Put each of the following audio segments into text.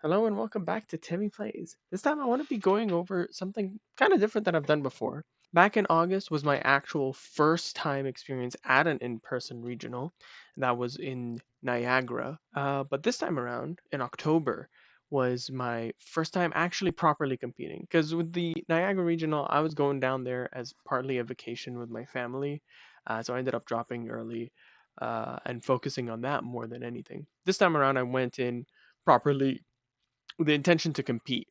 Hello and welcome back to Timmy Plays. This time I want to be going over something kind of different than I've done before. Back in August was my actual first time experience at an in-person regional. That was in Niagara. But this time around, in October, was my first time actually properly competing. Because with the Niagara Regional, I was going down there as partly a vacation with my family. So I ended up dropping early and focusing on that more than anything. This time around, I went in properly with the intention to compete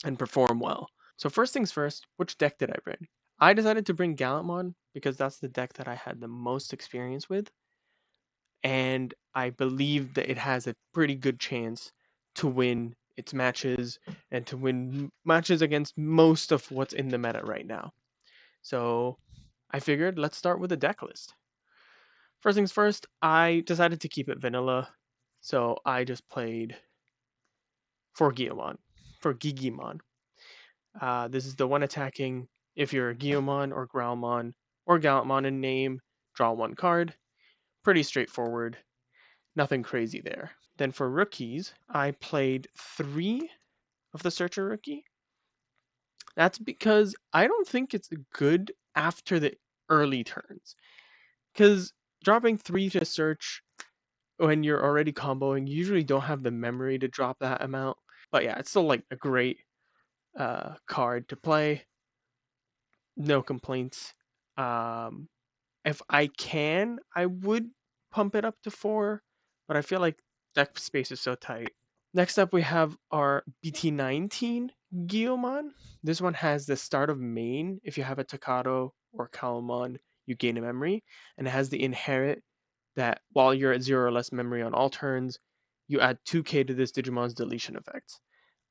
and perform well. So first things first, which deck did I bring? I decided to bring Gallantmon because that's the deck that I had the most experience with, and I believe that it has a pretty good chance to win its matches and to win matches against most of what's in the meta right now. So I figured let's start with a deck list. First things first, I decided to keep it vanilla, so I just played for Guillemon, for Gigimon. This is the one attacking. If you're a Guillemon or Growlmon or Gallantmon in name, draw one card. Pretty straightforward. Nothing crazy there. Then for rookies, I played 3 of the Searcher rookie. That's because I don't think it's good after the early turns. Because dropping 3 to search when you're already comboing, you usually don't have the memory to drop that amount. But yeah, it's still like a great card to play. No complaints. Um, if I can, I would pump it up to 4, but I feel like deck space is so tight. Next up, we have our BT19 Guillemon. This one has the start of main. If you have a Takato or Kalmon, you gain a memory, and it has the inherit that while you're at 0 or less memory on all turns, you add 2k to this Digimon's deletion effect.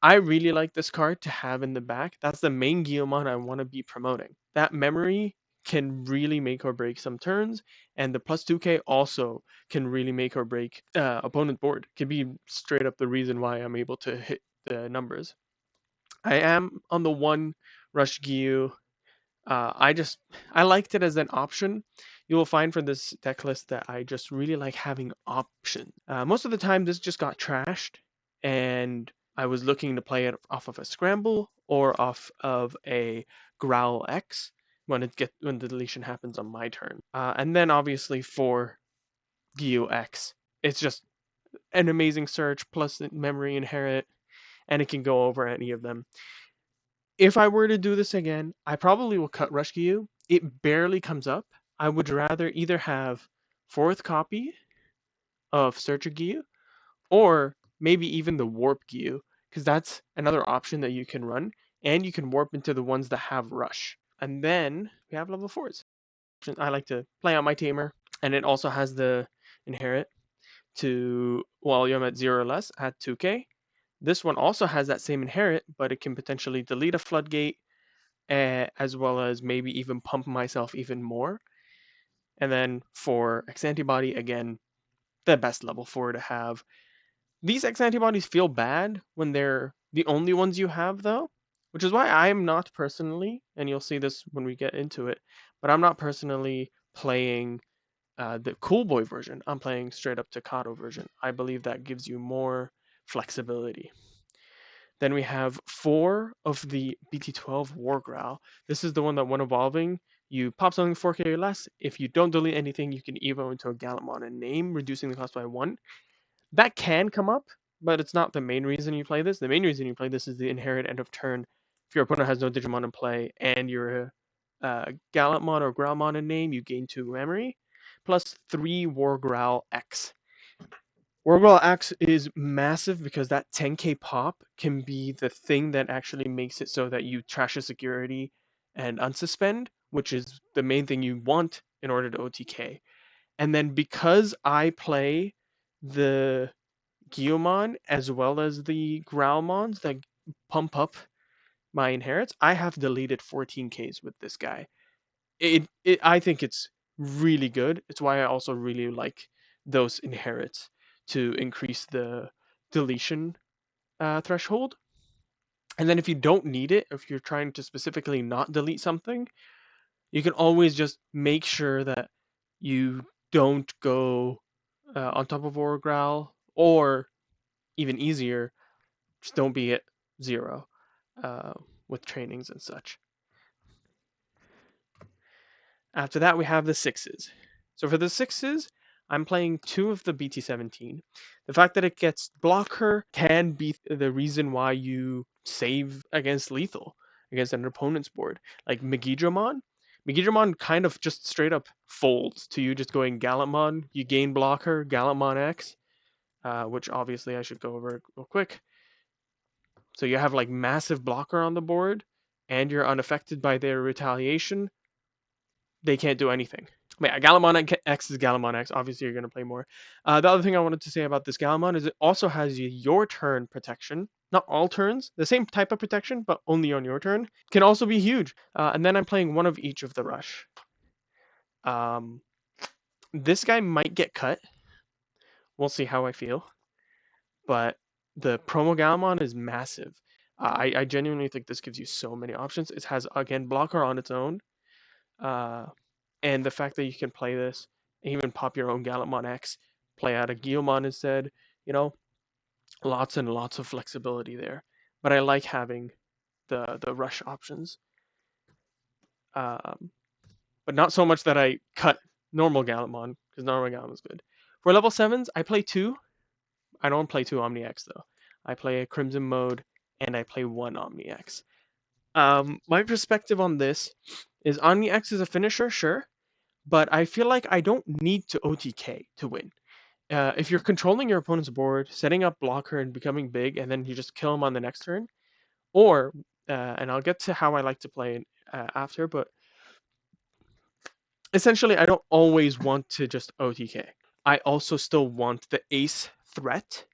I really like this card to have in the back. That's the main Guillemon I want to be promoting. That memory can really make or break some turns, and the plus 2k also can really make or break opponent board. Can be straight up the reason why I'm able to hit the numbers. I am on the one Rush Gyu. I liked it as an option. You will find for this deck list that I just really like having options. Most of the time, this just got trashed, and I was looking to play it off of a scramble or off of a Growl X when the deletion happens on my turn. And then obviously for Geo X, it's just an amazing search plus memory inherit, and it can go over any of them. If I were to do this again, I probably will cut Rush Gyu. It barely comes up. I would rather either have 4th copy of Searcher Gyu or maybe even the Warp Gyu, because that's another option that you can run, and you can warp into the ones that have Rush. And then we have level 4s. I like to play on my Tamer, and it also has the inherit to, while you're at 0 or less, at 2k. This one also has that same inherit, but it can potentially delete a floodgate, as well as maybe even pump myself even more. And then for X Antibody, again, the best level 4 to have. These X Antibodies feel bad when they're the only ones you have, though, which is why I am not personally, and you'll see this when we get into it, but I'm not personally playing the Cool Boy version. I'm playing straight up Takato version. I believe that gives you more flexibility. Then we have 4 of the BT12 War Growl. This is the one that when evolving, you pop something 4k or less. If you don't delete anything, you can evo into a Gallantmon and name, reducing the cost by 1. That can come up, but it's not the main reason you play this. The main reason you play this is the inherit end of turn. If your opponent has no Digimon in play and you're a Gallantmon or Growlmon in name, you gain 2 memory, plus 3 War Growl X. Wargrowl X is massive because that 10k pop can be the thing that actually makes it so that you trash a security and unsuspend, which is the main thing you want in order to OTK. And then because I play the Guillemon as well as the Growlmons that pump up my inherits, I have deleted 14Ks with this guy. I think it's really good. It's why I also really like those inherits to increase the deletion threshold. And then if you don't need it, if you're trying to specifically not delete something, you can always just make sure that you don't go on top of Orogrowl, or even easier, Just don't be at 0 uh, with trainings and such. After that, we have the sixes. So for the sixes, I'm playing 2 of the BT17. The fact that it gets blocker can be the reason why you save against lethal, against an opponent's board. Like Megidramon. Megidramon kind of just straight up folds to you just going Gallantmon, you gain blocker, Gallantmon X, which obviously I should go over real quick. So you have like massive blocker on the board, and you're unaffected by their retaliation. They can't do anything. But yeah, Galamon X is Galamon X. Obviously, you're going to play more. The other thing I wanted to say about this Galamon is it also has your turn protection. Not all turns, the same type of protection, but only on your turn. Can also be huge. And then I'm playing one of each of the Rush. Um, this guy might get cut. We'll see how I feel. But the promo Galamon is massive. I genuinely think this gives you so many options. It has, again, blocker on its own. And the fact that you can play this, even pop your own Gallantmon X, play out a Guilmon instead, you know, lots and lots of flexibility there. But I like having the rush options. Um, but not so much that I cut normal Gallantmon, because normal Gallantmon's good. For level 7s, I play 2. I don't play 2 Omni X though. I play a Crimson mode and I play 1 Omni X. My perspective on this is Omni X is a finisher, sure, but I feel like I don't need to OTK to win. If you're controlling your opponent's board, setting up blocker and becoming big, and then you just kill him on the next turn, or and I'll get to how I like to play after, but essentially I don't always want to just OTK. I also still want the ace threat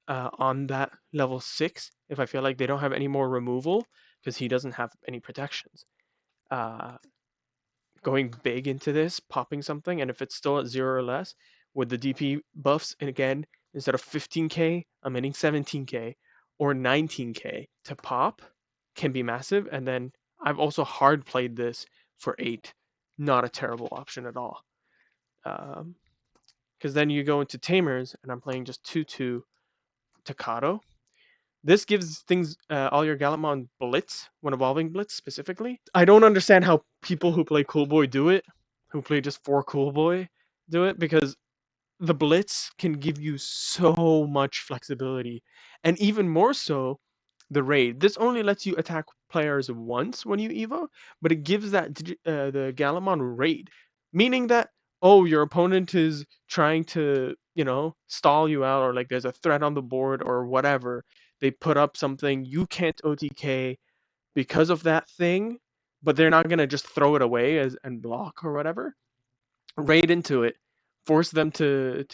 on that level 6 if I feel like they don't have any more removal because he doesn't have any protections. Uh, Going big into this, popping something, and if it's still at 0 or less, with the DP buffs, and again, instead of 15k, I'm hitting 17k or 19k to pop, can be massive. And then I've also hard played this for 8, not a terrible option at all. Because then you go into Tamers, and I'm playing just 2/2 Takato. This gives things all your Gallantmon Blitz when evolving Blitz specifically. I don't understand how people who play Cool Boy do it, who play just for Cool Boy do it, because the Blitz can give you so much flexibility, and even more so, the raid. This only lets you attack players once when you evo, but it gives that the Gallantmon raid, meaning that your opponent is trying to stall you out, or like there's a threat on the board or whatever. They put up something you can't OTK because of that thing, but they're not gonna just throw it away and block or whatever. Raid into it, force them to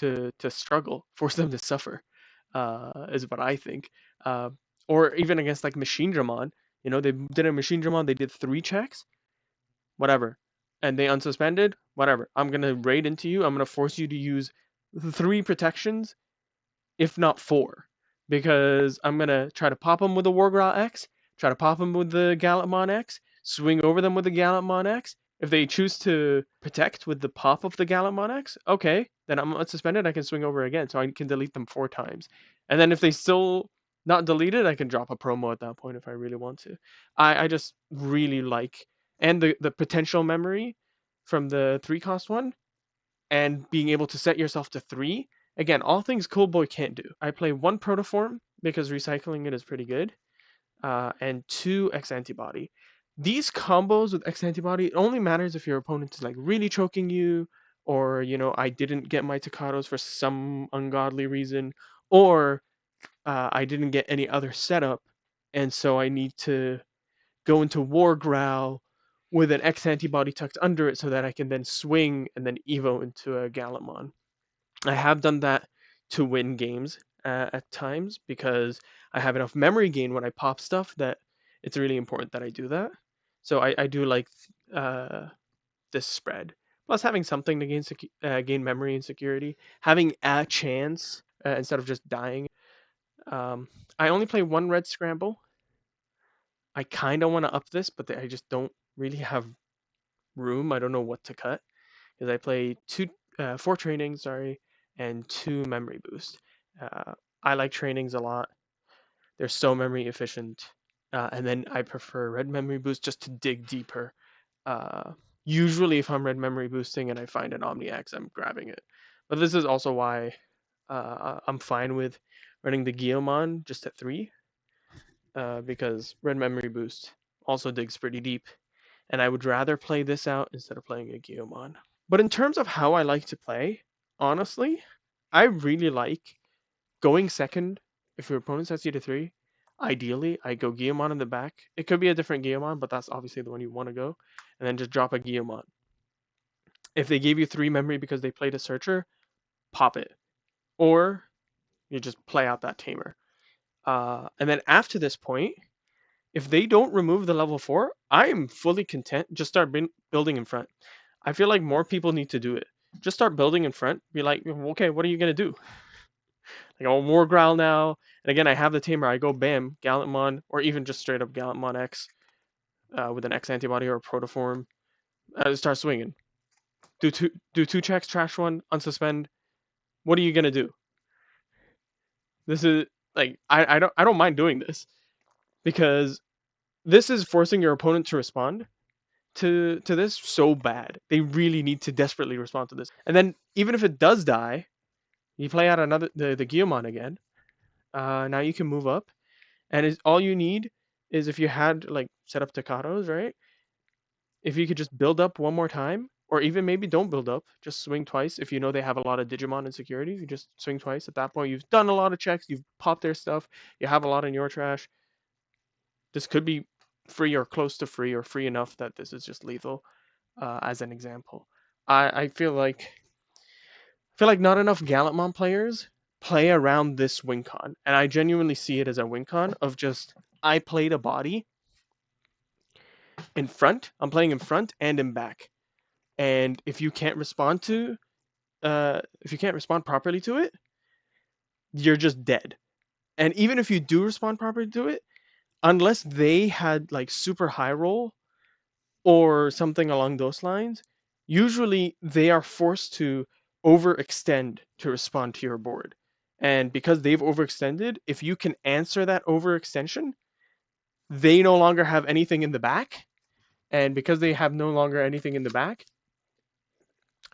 struggle, force them to suffer, is what I think. Uh, or even against like Machine Dramon, they did a Machine Dramon, they did 3 checks, whatever, and they unsuspended, whatever. I'm gonna raid into you. I'm gonna force you to use 3 protections, if not 4, because I'm gonna try to pop them with the Wargrowl X, try to pop them with the Gallantmon X, swing over them with the Gallantmon X. If they choose to protect with the pop of the Gallantmon X, okay, then I'm unsuspended. I can swing over again, so I can delete them 4 times. And then if they still not deleted, I can drop a promo at that point if I really want to. I just really like, and the potential memory from the 3-cost one, and being able to set yourself to 3. Again, all things Cool Boy can't do. I play 1 Protoform because recycling it is pretty good, and 2 X Antibody. These combos with X Antibody, it only matters if your opponent is like really choking you, or I didn't get my Takatos for some ungodly reason, or I didn't get any other setup, and so I need to go into War Growl with an X Antibody tucked under it so that I can then swing and then Evo into a Gallantmon. I have done that to win games at times because I have enough memory gain when I pop stuff that it's really important that I do that. So I do like this spread. Plus, having something to gain memory and security, having a chance instead of just dying. I only play 1 red scramble. I kind of want to up this, but I just don't really have room. I don't know what to cut because I play 4 trainings, sorry, and 2 memory boost. I like trainings a lot. They're so memory efficient. And then I prefer red memory boost just to dig deeper. Uh, Usually, if I'm red memory boosting and I find an OmniX, I'm grabbing it. But this is also why I'm fine with running the Guillemon just at 3, because red memory boost also digs pretty deep. And I would rather play this out instead of playing a Guillemon. But in terms of how I like to play, honestly, I really like going second. If your opponent sets you to 3, ideally I go Guillemon in the back. It could be a different Guillemon, but that's obviously the one you want to go. And then just drop a Guillemon. If they gave you 3 memory because they played a Searcher, pop it. Or you just play out that Tamer. And then after this point, if they don't remove the level 4, I am fully content. Just start building in front. I feel like more people need to do it. Just start building in front. Be like, okay, what are you going to do? Like, oh, War Growl now. And again, I have the Tamer. I go bam, Gallantmon, or even just straight up Gallantmon X with an X antibody or a Protoform. Start swinging. Do two checks, trash one, unsuspend. What are you going to do? This is like I don't mind doing this because this is forcing your opponent to respond to this so bad. They really need to desperately respond to this. And then even if it does die, you play out another the Guillemon again. Now you can move up, and all you need is if you had like set up Takatos, right? If you could just build up one more time, or even maybe don't build up, just swing twice. If you know they have a lot of Digimon in security, you just swing twice. At that point, you've done a lot of checks, you've popped their stuff, you have a lot in your trash. This could be free or close to free or free enough that this is just lethal, as an example. I feel like not enough Gallantmon players play around this win con, and I genuinely see it as a win con of just I played a body in front. I'm playing in front and in back, and if you can't respond properly to it, you're just dead. And even if you do respond properly to it, unless they had like super high roll or something along those lines, usually they are forced to overextend to respond to your board. And because they've overextended, if you can answer that overextension, they no longer have anything in the back. And because they have no longer anything in the back,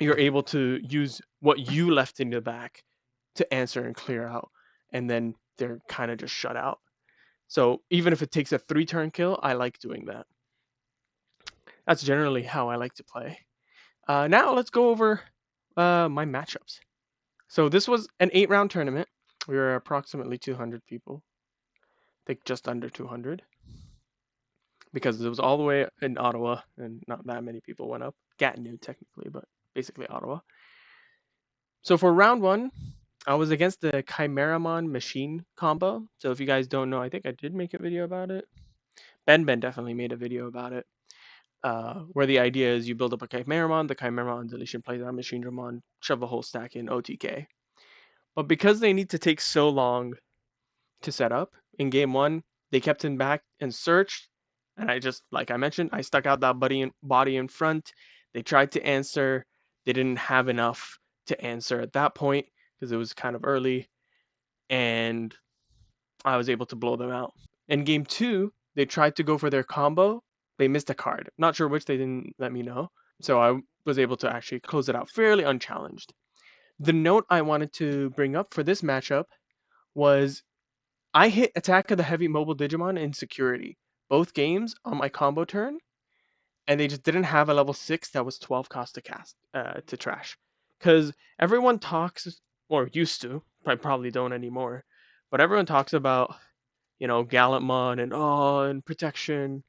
you're able to use what you left in the back to answer and clear out. And then they're kind of just shut out. So even if it takes a 3-turn kill, I like doing that. That's generally how I like to play. Now let's go over my matchups. So this was an 8-round tournament. We were approximately 200 people. I think just under 200. Because it was all the way in Ottawa, and not that many people went up. Gatineau, technically, but basically Ottawa. So for round 1, I was against the Chimeramon machine combo. So if you guys don't know, I think I did make a video about it. Ben definitely made a video about it. Where the idea is you build up a Chimeramon, the Chimeramon deletion plays on Machine Dramon, shove a whole stack in OTK. But because they need to take so long to set up, in game 1, they kept him back and searched, and I just, like I mentioned, I stuck out that body in front. They tried to answer, they didn't have enough to answer at that point, because it was kind of early, and I was able to blow them out. In game 2, they tried to go for their combo, they missed a card. Not sure which, they didn't let me know. So I was able to actually close it out fairly unchallenged. The note I wanted to bring up for this matchup was I hit Attack of the Heavy Mobile Digimon in security both games on my combo turn, and they just didn't have a level 6 that was 12 cost to cast to trash. Because everyone talks, or used to, I probably don't anymore, but everyone talks about, Gallantmon and protection.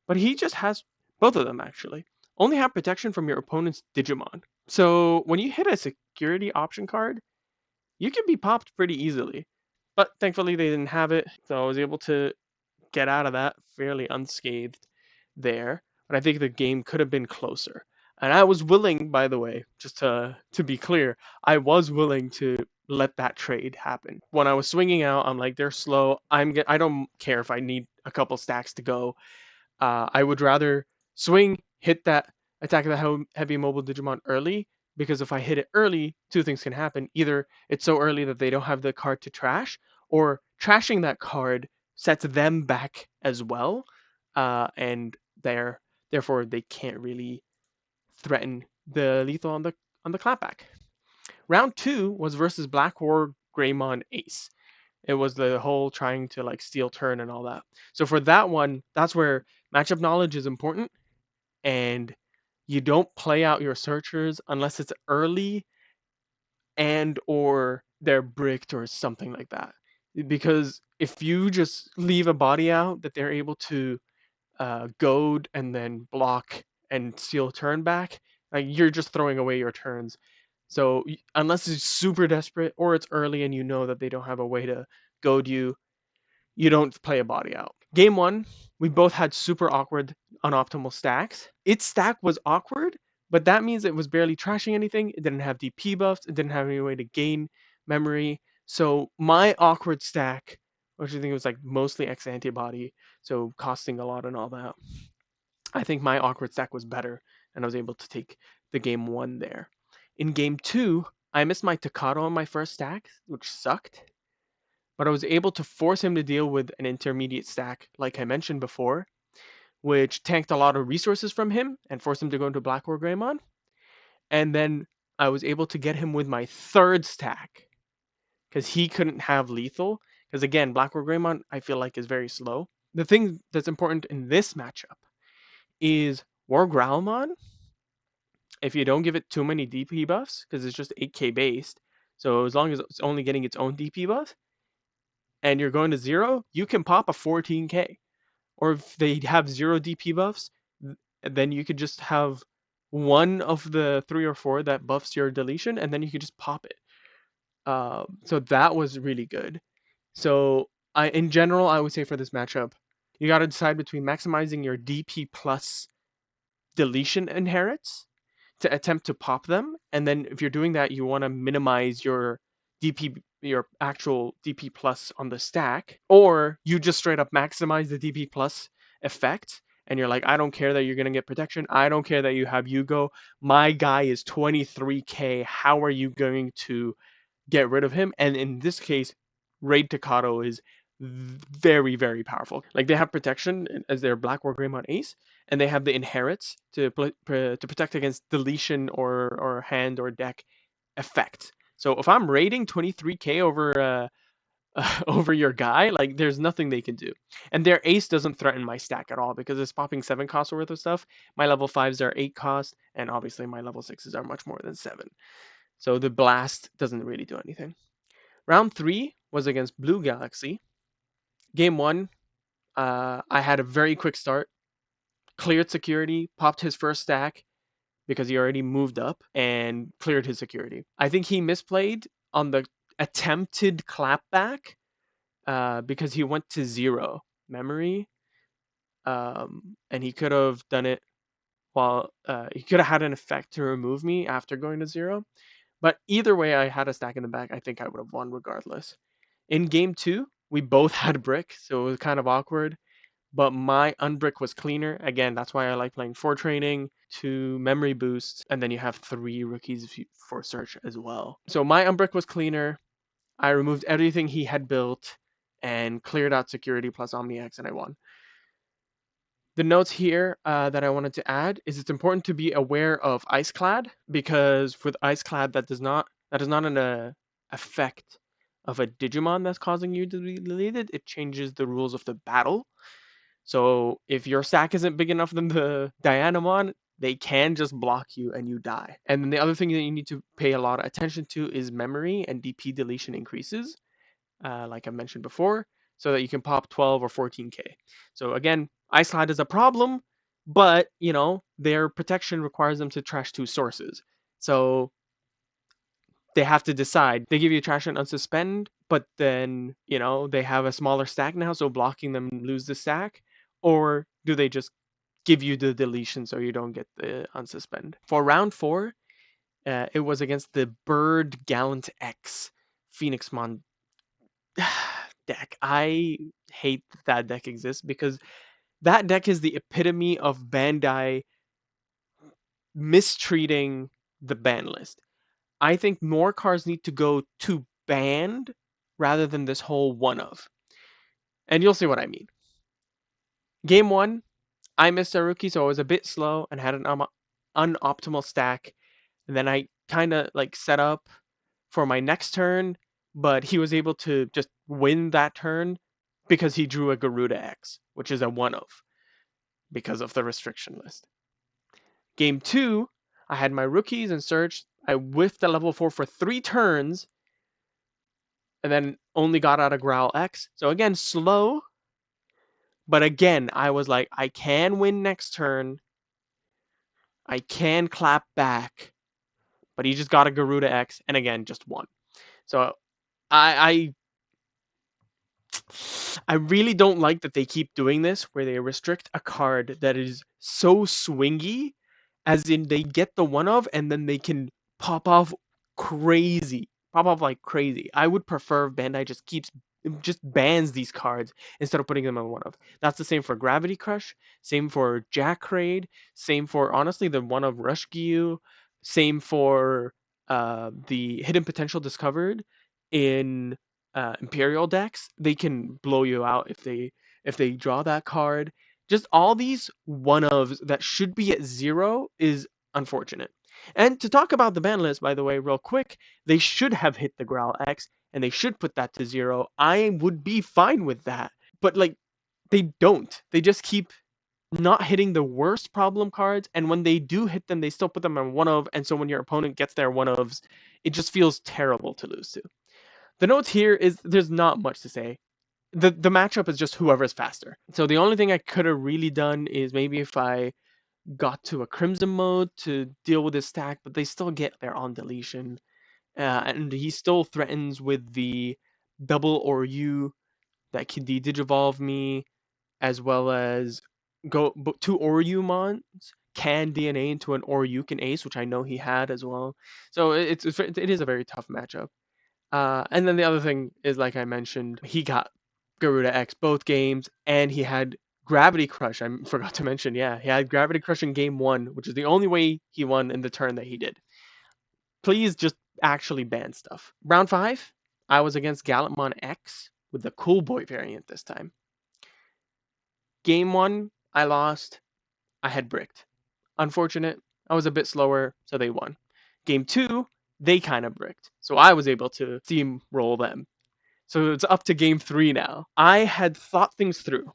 But he just has both of them actually. Only have protection from your opponent's Digimon. So when you hit a security option card, you can be popped pretty easily. But thankfully they didn't have it, so I was able to get out of that fairly unscathed there. But I think the game could have been closer. And I was willing, by the way, just to be clear, I was willing to let that trade happen. When I was swinging out, I'm like, they're slow. I don't care if I need a couple stacks to go. I would rather swing, hit that Attack of the Heavy Mobile Digimon early, because if I hit it early, 2 things can happen. Either it's so early that they don't have the card to trash, or trashing that card sets them back as well, and therefore they can't really threaten the lethal on the clapback. Round two was versus Black War Greymon Ace. It was the whole trying to like steal turn and all that. So for that one, that's where matchup knowledge is important, and you don't play out your searchers unless it's early and or they're bricked or something like that. Because if you just leave a body out that they're able to goad and then block and steal turn back, like you're just throwing away your turns. So unless it's super desperate or it's early and you know that they don't have a way to goad you, you don't play a body out. Game one, we both had super awkward, unoptimal stacks. Its stack was awkward, but that means it was barely trashing anything. It didn't have DP buffs. It didn't have any way to gain memory. So my awkward stack, which I think was like mostly X antibody, so costing a lot and all that, I think my awkward stack was better, and I was able to take the game one there. In game two, I missed my Takato on my first stack, which sucked, but I was able to force him to deal with an intermediate stack, like I mentioned before, which tanked a lot of resources from him and forced him to go into Black War Greymon. And then I was able to get him with my third stack because he couldn't have lethal. Because again, Black War Greymon I feel like is very slow. The thing that's important in this matchup is War Growlmon. If you don't give it too many DP buffs, because it's just 8k based, so as long as it's only getting its own DP buff, and you're going to 0, you can pop a 14k. Or if they have 0 DP buffs, then you could just have one of the 3 or 4 that buffs your deletion, and then you could just pop it. So that was really good. So in general, I would say for this matchup, you got to decide between maximizing your DP plus deletion inherits to attempt to pop them, and then if you're doing that, you want to minimize your DP, your actual DP plus on the stack, or you just straight up maximize the DP plus effect, and you're like, I don't care that you're gonna get protection, I don't care that you have Yugo, my guy is 23k, how are you going to get rid of him? And in this case, Raid Takato is very, very powerful. Like they have protection as their Black War Greymon Ace, and they have the inherits to protect against deletion or hand or deck effect. So if I'm raiding 23k over over your guy, like there's nothing they can do. And their ace doesn't threaten my stack at all because it's popping 7 costs worth of stuff. My level 5s are 8 cost, and obviously my level 6s are much more than 7. So the blast doesn't really do anything. Round 3 was against Blue Galaxy. Game 1, I had a very quick start, cleared security, popped his first stack because he already moved up and cleared his security. I think he misplayed on the attempted clapback because he went to 0 memory, and he could have done it while he could have had an effect to remove me after going to 0. But either way, I had a stack in the back. I think I would have won regardless. In game 2, we both had brick, so it was kind of awkward. But my unbrick was cleaner. Again, that's why I like playing 4 training, 2 memory boosts, and then you have 3 rookies for search as well. So my unbrick was cleaner. I removed everything he had built and cleared out security plus OmniX, and I won. The notes here that I wanted to add is it's important to be aware of Iceclad, because with Iceclad that is not an effect of a Digimon that's causing you to be deleted. It changes the rules of the battle. So if your stack isn't big enough than the Dianamon, they can just block you and you die. And then the other thing that you need to pay a lot of attention to is memory and DP deletion increases, like I mentioned before, so that you can pop 12 or 14k. So again, Ice is a problem, but their protection requires them to trash 2 sources. So they have to decide. They give you trash and unsuspend, but then, they have a smaller stack now, so blocking them lose the stack, or do they just give you the deletion so you don't get the unsuspend? For round 4, it was against the Bird Gallant X Phoenixmon deck. I hate that deck exists because that deck is the epitome of Bandai mistreating the ban list. I think more cards need to go to banned rather than this whole one of. And you'll see what I mean. Game 1, I missed a rookie, so I was a bit slow and had an unoptimal stack. And then I kind of like set up for my next turn, but he was able to just win that turn because he drew a Garuda X, which is a one of because of the restriction list. Game 2, I had my rookies and searched. I whiffed the level 4 for 3 turns and then only got out a Growl X. So again, slow. But again, I was like, I can win next turn. I can clap back. But he just got a Garuda X and again, just won. So I I really don't like that they keep doing this where they restrict a card that is so swingy, as in they get the one of and then they can pop off pop off like crazy. I would prefer Bandai just bans these cards instead of putting them on one of. That's the same for Gravity Crush, same for Jack Raid, same for honestly the one of Rush Gyu, same for the Hidden Potential discovered in Imperial decks. They can blow you out if they draw that card. Just all these one ofs that should be at 0 is unfortunate. And to talk about the ban list, by the way, real quick, they should have hit the Growl X and they should put that to 0. I would be fine with that. But like they don't. They just keep not hitting the worst problem cards, and when they do hit them, they still put them on one of, and so when your opponent gets their one ofs, it just feels terrible to lose to. The notes here is there's not much to say. The matchup is just whoever's faster. So the only thing I could have really done is maybe if I got to a Crimson mode to deal with his stack, but they still get there on deletion. And he still threatens with the double or you that can digivolve me, as well as two Oryu mons can DNA into an Oryukin Ace, which I know he had as well. So it is a very tough matchup. And then the other thing is, like I mentioned, he got Garuda X both games, and he had Gravity Crush. I forgot to mention, yeah, he had Gravity Crush in game 1, which is the only way he won in the turn that he did. Please just actually ban stuff. Round 5, I was against Gallantmon X with the Cool Boy variant this time. Game 1, I lost. I had bricked. Unfortunate. I was a bit slower, so they won. Game 2, they kind of bricked, so I was able to steamroll them. So it's up to game 3 now. I had thought things through,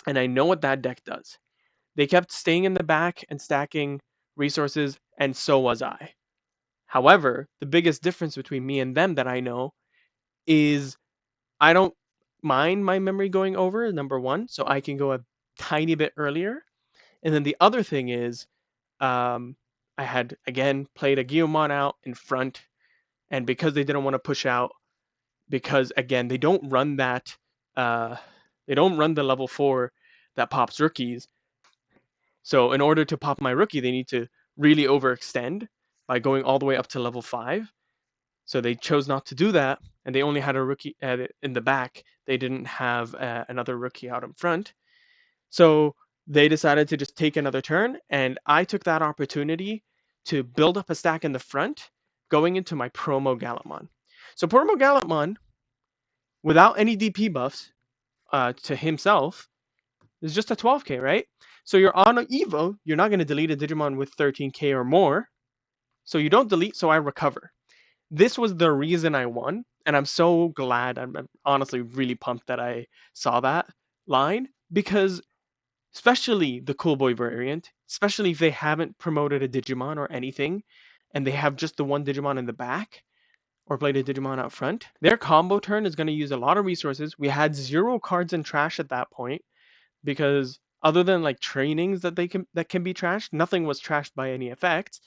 and I know what that deck does. They kept staying in the back and stacking resources, and so was I. However, the biggest difference between me and them that I know is I don't mind my memory going over, number one, so I can go a tiny bit earlier. And then the other thing is, I had, again, played a Guillemon out in front, and because they didn't want to push out, because again they don't run that they don't run the level 4 that pops rookies, so in order to pop my rookie they need to really overextend by going all the way up to level 5. So they chose not to do that, and they only had a rookie in the back. They didn't have another rookie out in front, so they decided to just take another turn, and I took that opportunity to build up a stack in the front going into my promo Gallantmon. So promo Gallantmon, without any DP buffs to himself, is just a 12k, right? So you're on an Evo, you're not going to delete a Digimon with 13k or more. So you don't delete, so I recover. This was the reason I won, and I'm so glad. I'm honestly really pumped that I saw that line, because especially the Cool Boy variant, especially if they haven't promoted a Digimon or anything, and they have just the one Digimon in the back, or played a Digimon out front, their combo turn is going to use a lot of resources. We had 0 cards in trash at that point, because other than like trainings that can be trashed, nothing was trashed by any effects.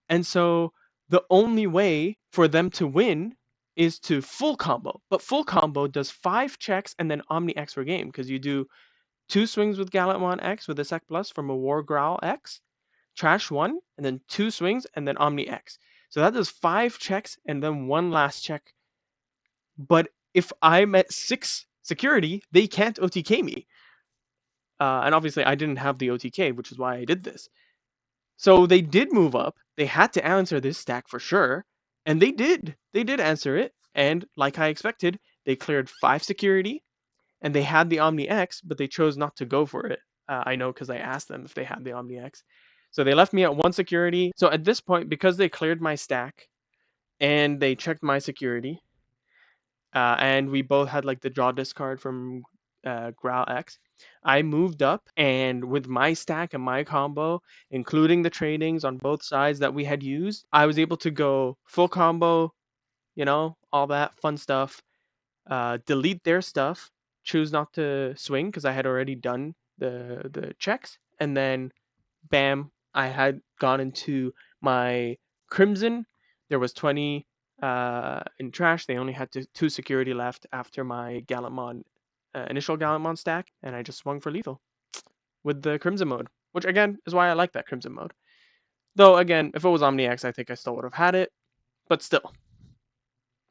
And so the only way for them to win is to full combo. But full combo does 5 checks and then Omni X per game, because you do 2 swings with Gallantmon X with a Sec Plus from a War Growl X, trash 1, and then 2 swings and then Omni X. So that does 5 checks and then 1 last check. But if I'm at 6 security, they can't OTK me. And obviously I didn't have the OTK, which is why I did this. So they did move up. They had to answer this stack for sure. And they did. They did answer it. And like I expected, they cleared 5 security. and they had the Omni X, but they chose not to go for it. I know because I asked them if they had the Omni X. So they left me at one security. So at this point, because they cleared my stack and they checked my security, and we both had like the draw discard from Growl X, I moved up, and with my stack and my combo, including the tradings on both sides that we had used, I was able to go full combo, all that fun stuff, delete their stuff, choose not to swing because I had already done the checks, and then bam, I had gone into my Crimson. There was 20 in trash. They only had two security left after my Gallantmon, initial Gallantmon stack, and I just swung for lethal with the Crimson mode, which again is why I like that Crimson mode. Though again, if it was Omni X, I think I still would have had it, but still,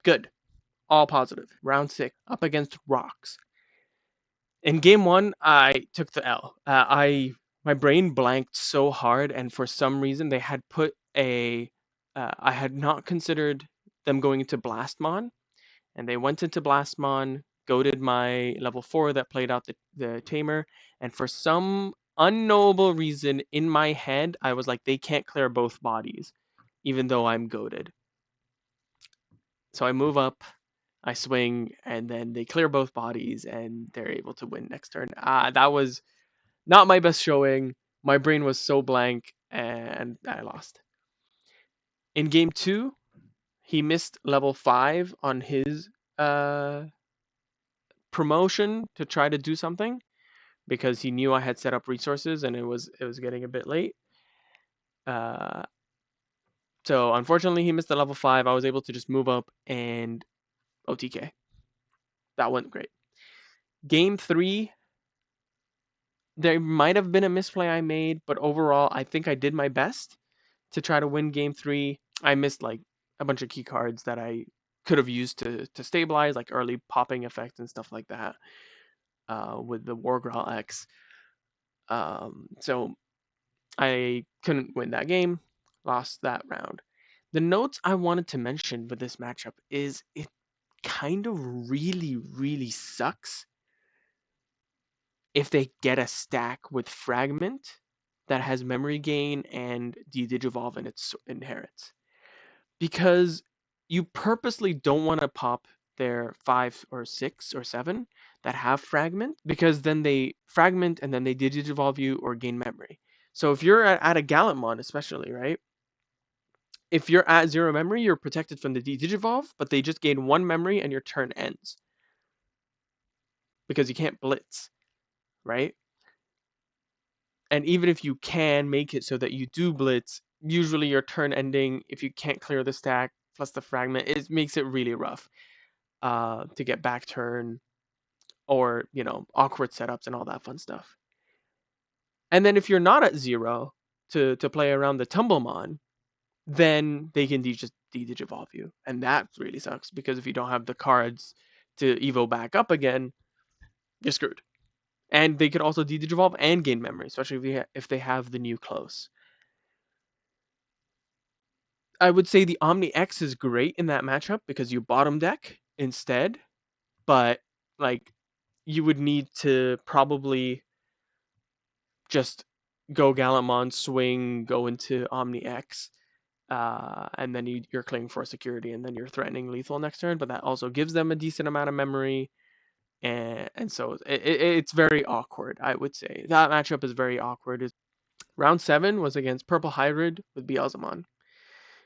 good. All positive. Round 6, up against Rocks. In game 1, I took the L. My brain blanked so hard, and for some reason they had put I had not considered them going into Blastmon, and they went into Blastmon, goaded my level 4 that played out the Tamer, and for some unknowable reason in my head, I was like, they can't clear both bodies, even though I'm goaded. So I move up, I swing, and then they clear both bodies, and they're able to win next turn. That was not my best showing. My brain was so blank, and I lost. In game 2, he missed level 5 on his promotion to try to do something because he knew I had set up resources and it was getting a bit late. Uh, so unfortunately, he missed the level 5. I was able to just move up and OTK. That went great. Game 3, there might have been a misplay I made, but overall, I think I did my best to try to win game 3. I missed like a bunch of key cards that I could have used to stabilize, like early popping effects and stuff like that, with the Wargrowl X. So I couldn't win that game, lost that round. The notes I wanted to mention with this matchup is it kind of really, really sucks if they get a stack with Fragment that has memory gain and de-digivolve in its inherits. Because you purposely don't want to pop their 5 or 6 or 7 that have Fragment, because then they Fragment and then they de-digivolve you or gain memory. So if you're at a Gallantmon especially, right? If you're at 0 memory, you're protected from the de-digivolve, but they just gain 1 memory and your turn ends. Because you can't blitz, right? And even if you can make it so that you do blitz, usually your turn ending, if you can't clear the stack plus the fragment, it makes it really rough to get back turn or, awkward setups and all that fun stuff. And then if you're not at 0 to play around the Tumblemon, then they can just de-digivolve you. And that really sucks because if you don't have the cards to evo back up again, you're screwed. And they could also de-digivolve and gain memory, especially if they have the new close. I would say the Omni X is great in that matchup because you bottom deck instead, but like you would need to probably just go Gallantmon, swing, go into Omni X, and then you're clearing for security, and then you're threatening lethal next turn. But that also gives them a decent amount of memory, and so it's very awkward. I would say that matchup is very awkward. Round 7 was against Purple Hybrid with Beelzemon.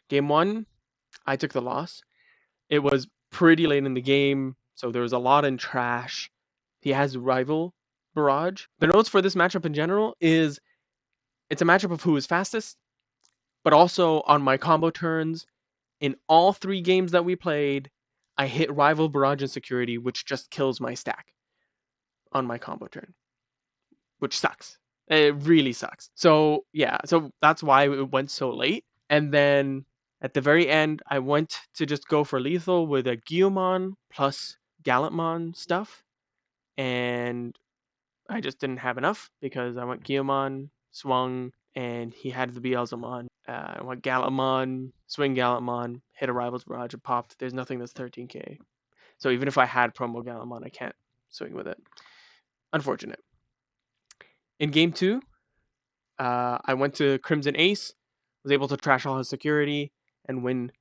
Game 1, I took the loss. It was pretty late in the game, so there was a lot in trash. He has rival barrage. The notes for this matchup in general is it's a matchup of who is fastest, but also on my combo turns, in all 3 games that we played, I hit rival barrage and security, which just kills my stack on my combo turn, which sucks. It really sucks. So yeah, so that's why it went so late. And then at the very end, I went to just go for lethal with a Guilmon plus Gallantmon stuff. And I just didn't have enough because I went Guilmon, swung, and he had the Beelzemon. I went Gallantmon, swing Gallantmon, hit a Rival's Barrage and popped. There's nothing that's 13k. So even if I had promo Gallantmon, I can't swing with it. Unfortunate. In game two, I went to Crimson Ace, was able to trash all his security and win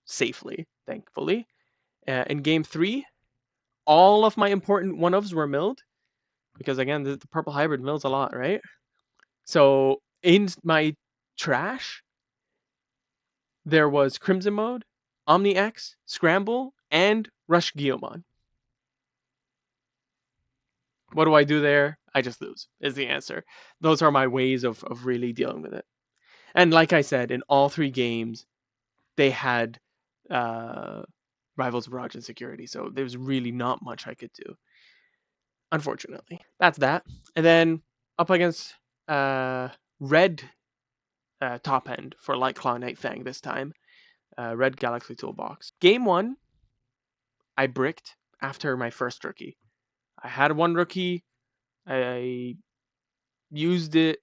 safely, thankfully. In game three, all of my important one-ofs were milled because again, the purple hybrid mills a lot, right? So in my trash, there was Crimson Mode, Omni X, Scramble, and Rush Guillemon. What do I do there? I just lose, is the answer. Those are my ways of really dealing with it. And like I said, in all three games, they had uh, Rivals Barrage and Security, so there's really not much I could do. Unfortunately, that's that. And then up against Red top end for Light Claw Night Fang this time. Red Galaxy Toolbox. Game one, I bricked after my first rookie. I had one rookie. I used it.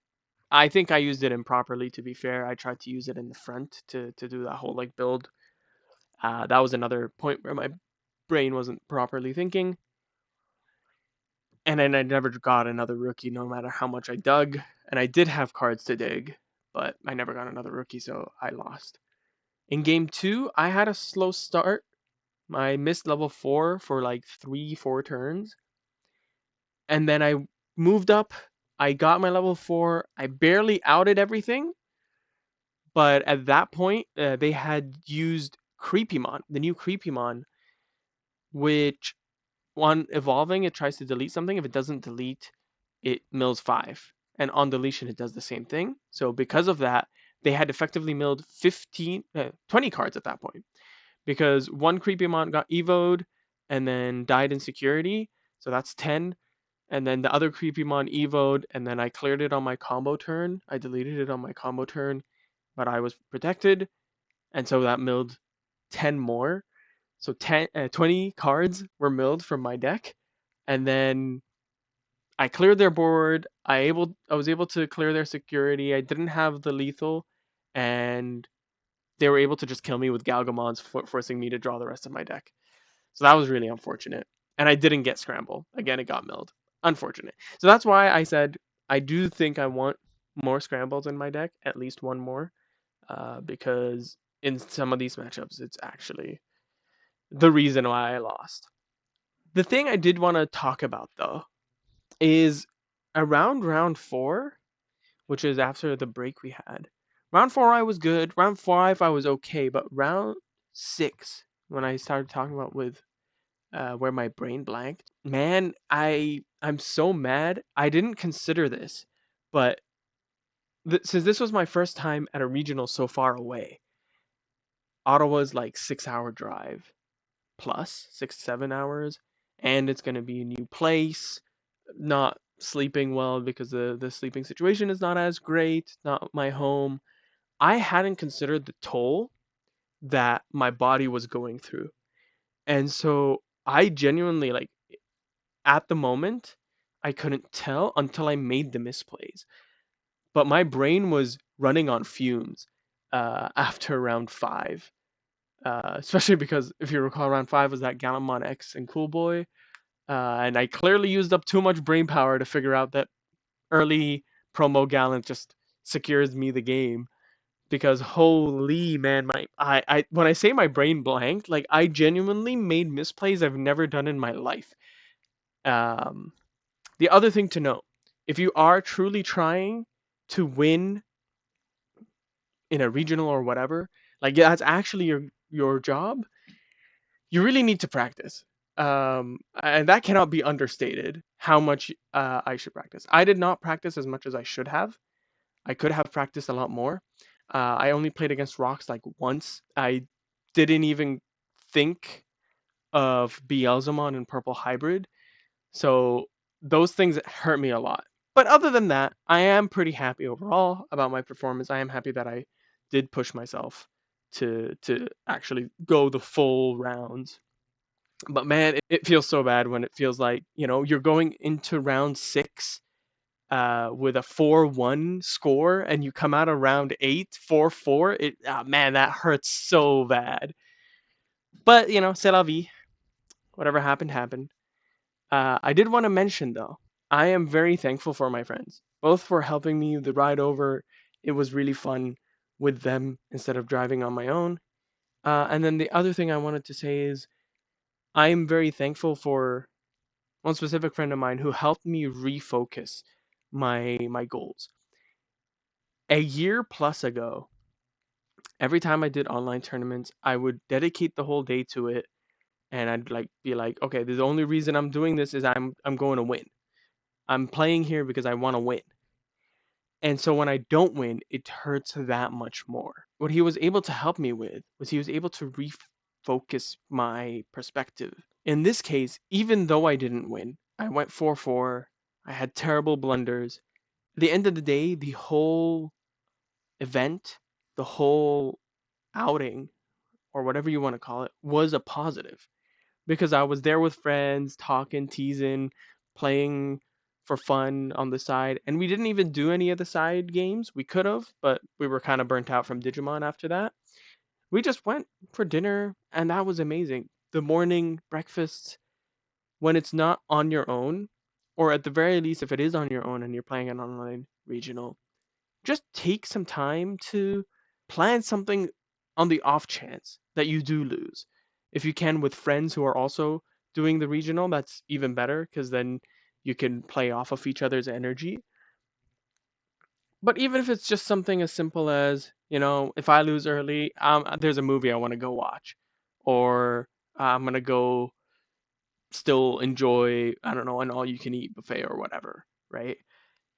I think I used it improperly, to be fair. I tried to use it in the front to do that whole like build. That was another point where my brain wasn't properly thinking. And then I never got another rookie no matter how much I dug. And I did have cards to dig, but I never got another rookie, so I lost. In game two, I had a slow start. I missed level 4 for like 3-4 turns. And then I moved up. I got my level 4. I barely outed everything. But at that point, they had used Creepymon, the new Creepymon, which on evolving, it tries to delete something. If it doesn't delete, it mills 5. And on deletion, it does the same thing. So because of that, they had effectively milled 20 cards at that point. Because one Creepymon got evoed and then died in security. So that's 10. And then the other Creepymon evoed, and then I cleared it on my combo turn. I deleted it on my combo turn, but I was protected. And so that milled 10 more. So 20 cards were milled from my deck. And then I cleared their board. I was able to clear their security. I didn't have the lethal, and they were able to just kill me with Galgamons, forcing me to draw the rest of my deck. So that was really unfortunate. And I didn't get Scramble. Again, it got milled. Unfortunate. So that's why I said I do think I want more Scrambles in my deck, at least one more, because in some of these matchups, it's actually the reason why I lost. The thing I did want to talk about, though, is around round 4, which is after the break we had. Round 4, I was good. Round 5, I was okay. But round 6, when I started talking about with where my brain blanked. Man, I'm so mad. I didn't consider this, but since this was my first time at a regional so far away, Ottawa's like 6-hour drive plus 6-7 hours, and it's gonna be a new place. Not sleeping well because the sleeping situation is not as great. Not my home. I hadn't considered the toll that my body was going through, and so I genuinely like at the moment, I couldn't tell until I made the misplays. But my brain was running on fumes after round 5. Especially because, if you recall, round 5 was that Gallimon X and Cool Boy. And I clearly used up too much brain power to figure out that early promo Gallant just secures me the game. Because holy man, I when I say my brain blanked, like I genuinely made misplays I've never done in my life. Um, The other thing to note, if you are truly trying to win in a regional or whatever, like that's actually your job, you really need to practice. And that cannot be understated how much I should practice. I did not practice as much as I should have. I could have practiced a lot more. I only played against rocks like once. I didn't even think of Beelzemon and Purple Hybrid. So those things hurt me a lot. But other than that, I am pretty happy overall about my performance. I am happy that I did push myself to actually go the full rounds. But man, it feels so bad when it feels like, you're going into round 6 with a 4-1 score and you come out of round 8 4-4. Man, that hurts so bad. But, c'est la vie. Whatever happened happened. I did want to mention though, I am very thankful for my friends, both for helping me the ride over. It was really fun with them instead of driving on my own. And then the other thing I wanted to say is I am very thankful for one specific friend of mine who helped me refocus my goals. A year plus ago, every time I did online tournaments, I would dedicate the whole day to it, and I'd like be like, okay, the only reason I'm doing this is I'm going to win. I'm playing here because I want to win. And so when I don't win, it hurts that much more. What he was able to help me with was he was able to refocus my perspective. In this case, even though I didn't win, I went 4-4. I had terrible blunders. At the end of the day, the whole event, the whole outing, or whatever you want to call it, was a positive because I was there with friends, talking, teasing, playing for fun on the side. And we didn't even do any of the side games. We could have, but we were kind of burnt out from Digimon after that. We just went for dinner, and that was amazing. The morning breakfast, when it's not on your own, or at the very least, if it is on your own and you're playing an online regional, just take some time to plan something on the off chance that you do lose. If you can with friends who are also doing the regional, that's even better because then you can play off of each other's energy. But even if it's just something as simple as, if I lose early, there's a movie I want to go watch, or I'm going to go still enjoy, I don't know, an all you can eat buffet or whatever, right?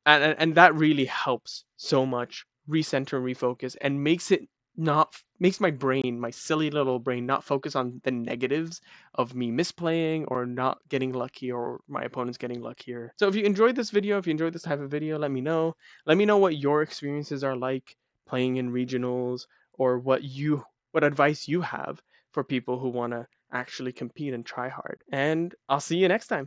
And that really helps so much recenter, refocus, and makes my brain, my silly little brain, not focus on the negatives of me misplaying or not getting lucky or my opponents getting luckier. So if you enjoyed this video, if you enjoyed this type of video, let me know. Let me know what your experiences are like playing in regionals, or what advice you have for people who want to actually compete and try hard. And I'll see you next time.